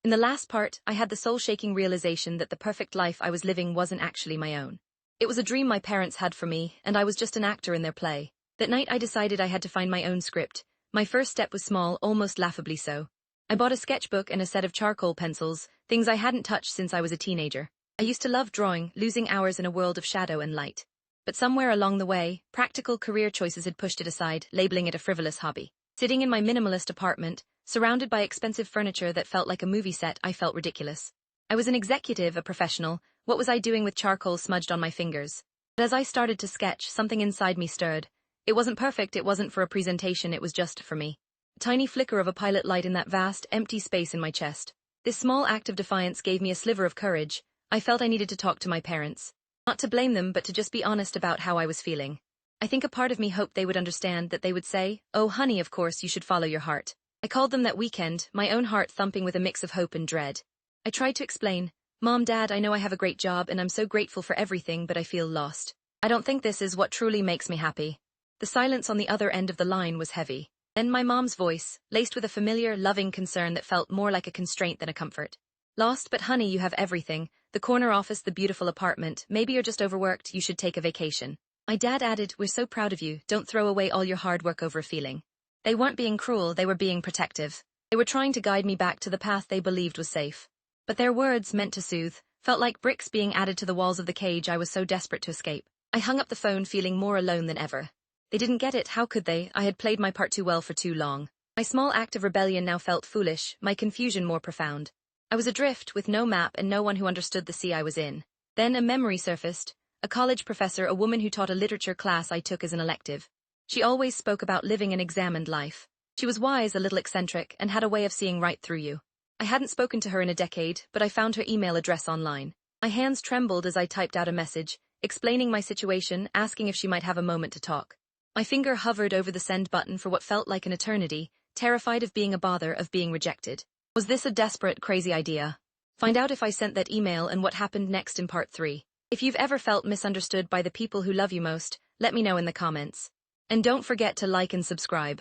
In the last part, I had the soul-shaking realization that the perfect life I was living wasn't actually my own. It was a dream my parents had for me, and I was just an actor in their play. That night I decided I had to find my own script. My first step was small, almost laughably so. I bought a sketchbook and a set of charcoal pencils, things I hadn't touched since I was a teenager. I used to love drawing, losing hours in a world of shadow and light. But somewhere along the way, practical career choices had pushed it aside, labeling it a frivolous hobby. Sitting in my minimalist apartment, surrounded by expensive furniture that felt like a movie set, I felt ridiculous. I was an executive, a professional. What was I doing with charcoal smudged on my fingers? But as I started to sketch, something inside me stirred. It wasn't perfect, it wasn't for a presentation, it was just for me. A tiny flicker of a pilot light in that vast, empty space in my chest. This small act of defiance gave me a sliver of courage. I felt I needed to talk to my parents. Not to blame them, but to just be honest about how I was feeling. I think a part of me hoped they would understand, that they would say, "Oh honey, of course you should follow your heart." I called them that weekend, my own heart thumping with a mix of hope and dread. I tried to explain, "Mom, Dad, I know I have a great job and I'm so grateful for everything, but I feel lost. I don't think this is what truly makes me happy." The silence on the other end of the line was heavy. Then my mom's voice, laced with a familiar, loving concern that felt more like a constraint than a comfort. "Lost, but honey, you have everything. The corner office, the beautiful apartment. Maybe you're just overworked, you should take a vacation." My dad added, "We're so proud of you, don't throw away all your hard work over a feeling." They weren't being cruel, they were being protective. They were trying to guide me back to the path they believed was safe. But their words, meant to soothe, felt like bricks being added to the walls of the cage I was so desperate to escape. I hung up the phone feeling more alone than ever. They didn't get it, how could they? I had played my part too well for too long. My small act of rebellion now felt foolish, my confusion more profound. I was adrift, with no map and no one who understood the sea I was in. Then a memory surfaced. A college professor, a woman who taught a literature class I took as an elective. She always spoke about living an examined life. She was wise, a little eccentric, and had a way of seeing right through you. I hadn't spoken to her in a decade, but I found her email address online. My hands trembled as I typed out a message, explaining my situation, asking if she might have a moment to talk. My finger hovered over the send button for what felt like an eternity, terrified of being a bother, of being rejected. Was this a desperate, crazy idea? Find out if I sent that email and what happened next in part 3. If you've ever felt misunderstood by the people who love you most, let me know in the comments. And don't forget to like and subscribe.